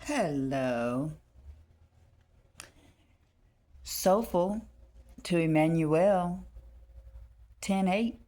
Hello. Soulful to Emmanuel 10:8.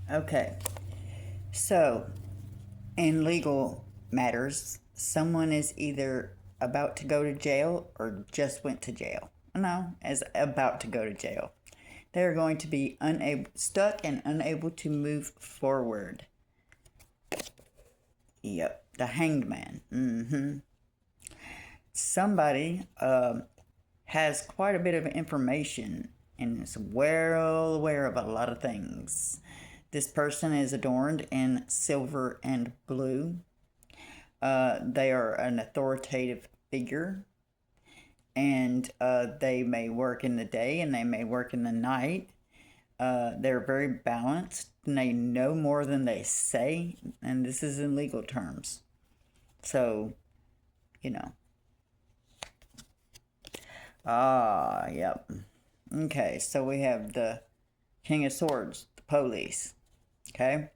Okay. So, in legal matters, someone is either about to go to jail or just went to jail. No, as about to go to jail. They're going to be stuck and unable to move forward. Yep, the hanged man. Somebody has quite a bit of information and is well aware of a lot of things. This person is adorned in silver and blue. They are an authoritative figure, and they may work in the day and they may work in the night. They're very balanced and they know more than they say, and this is in legal terms. So, you know. Yep. Okay, so we have the King of Swords, the police. Okay?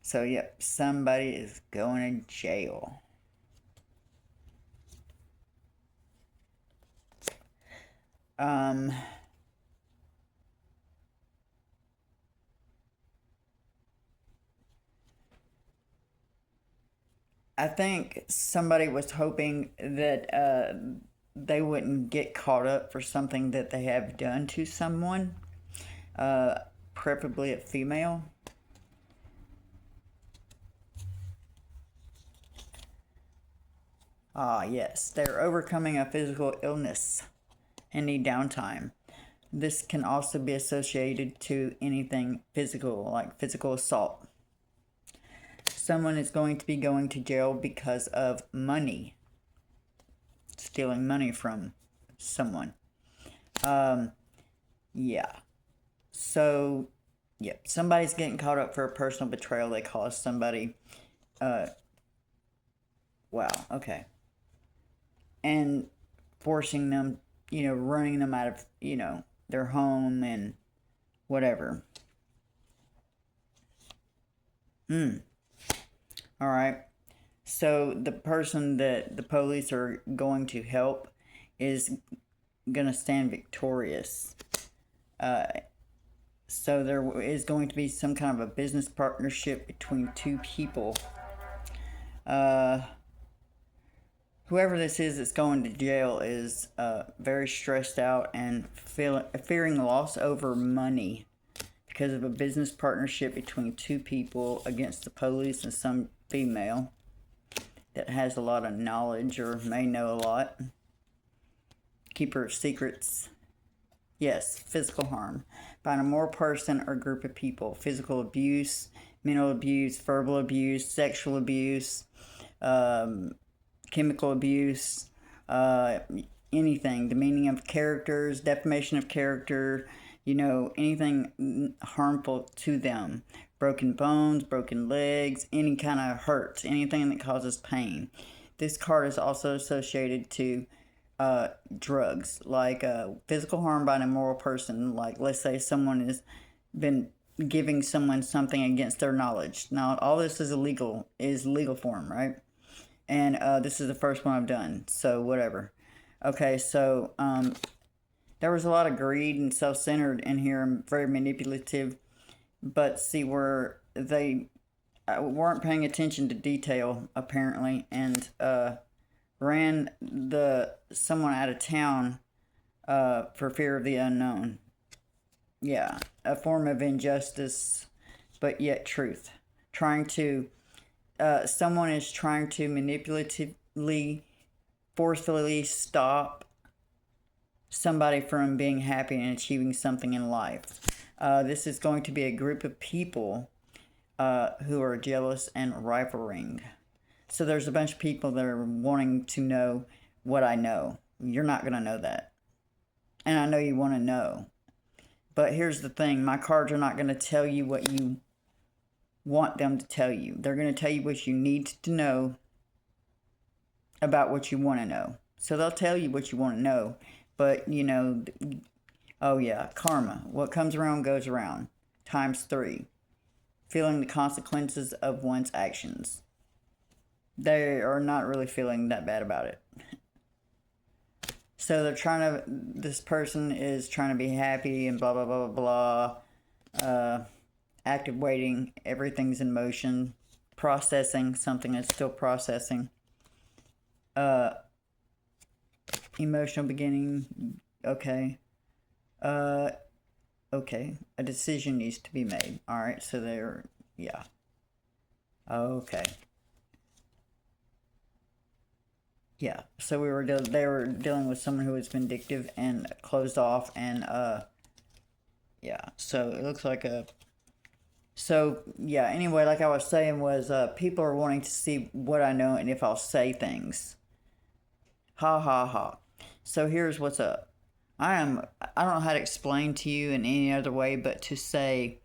So, yep, somebody is going to jail. Um, I think somebody was hoping that they wouldn't get caught up for something that they have done to someone, uh, preferably a female. Yes, they're overcoming a physical illness and need downtime. This can also be associated to anything physical, like physical assault. Someone is going to be going to jail because of money, stealing money from someone. Yeah. So, yep, somebody's getting caught up for a personal betrayal. They caused somebody. Uh, wow. Okay. And forcing them, running them out of, their home and whatever. All right. So the person that the police are going to help is going to stand victorious. Uh, so there is going to be some kind of a business partnership between two people. Uh, Whoever this is that's going to jail is very stressed out and fearing loss over money because of a business partnership between two people against the police and some female that has a lot of knowledge or may know a lot. Keep her secrets. Yes, physical harm by an immoral person or group of people. Physical abuse, mental abuse, verbal abuse, sexual abuse, chemical abuse, anything, demeaning of characters, defamation of character, anything harmful to them. Broken bones, broken legs, any kind of hurt, anything that causes pain. This card is also associated to drugs, like physical harm by an immoral person. Like, let's say someone has been giving someone something against their knowledge. Now, all this is legal form, right? And this is the first one I've done, so whatever. Okay, so there was a lot of greed and self-centered in here, and very manipulative. But see, where they weren't paying attention to detail apparently, and ran someone out of town for fear of the unknown. Yeah, a form of injustice, but yet truth. Trying to someone is trying to manipulatively, forcefully stop somebody from being happy and achieving something in life. This is going to be a group of people who are jealous and rivaling. So there's a bunch of people that are wanting to know what I know. You're not going to know that. And I know you want to know. But here's the thing. My cards are not going to tell you what you want them to tell you. They're going to tell you what you need to know about what you want to know. So they'll tell you what you want to know. But, oh yeah, karma. What comes around goes around. ×3. Feeling the consequences of one's actions. They are not really feeling that bad about it. So this person is trying to be happy and blah, blah, blah, blah, blah. Active waiting. Everything's in motion. Processing. Something that's still processing. Emotional beginning. Okay. Okay. A decision needs to be made. Alright, so yeah. Okay. Yeah, so they were dealing with someone who was vindictive and closed off, and yeah, so it looks like yeah, anyway, like I was saying was, people are wanting to see what I know and if I'll say things. Ha ha ha. So here's what's up. I don't know how to explain to you in any other way but to say,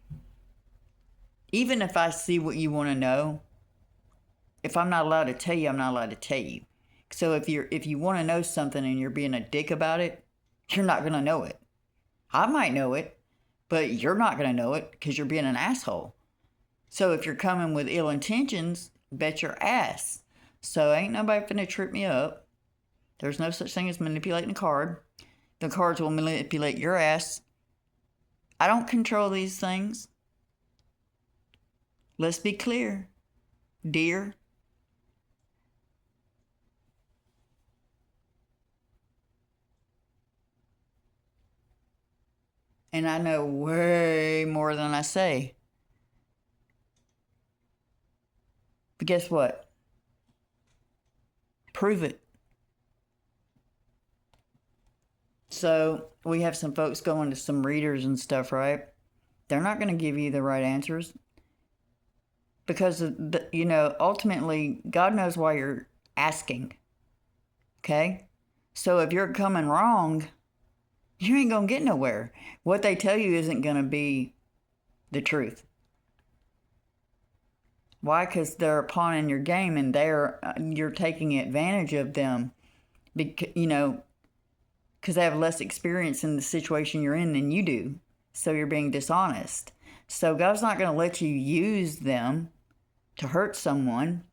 even if I see what you want to know, if I'm not allowed to tell you, I'm not allowed to tell you. So if you want to know something and you're being a dick about it, you're not going to know it. I might know it, but you're not going to know it because you're being an asshole. So if you're coming with ill intentions, bet your ass. So ain't nobody finna trip me up. There's no such thing as manipulating a card. The cards will manipulate your ass. I don't control these things. Let's be clear, dear. And I know way more than I say. But guess what? Prove it. So we have some folks going to some readers and stuff, right? They're not going to give you the right answers. Because, ultimately, God knows why you're asking. Okay? So if you're coming wrong, you ain't going to get nowhere. What they tell you isn't going to be the truth. Why? Because they're a pawn in your game and you're taking advantage of them. Because they have less experience in the situation you're in than you do. So you're being dishonest. So God's not going to let you use them to hurt someone.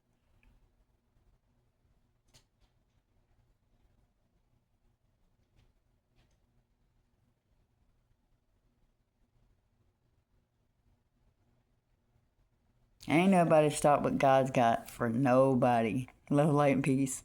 Ain't nobody stopped what God's got for nobody. Love, light, and peace.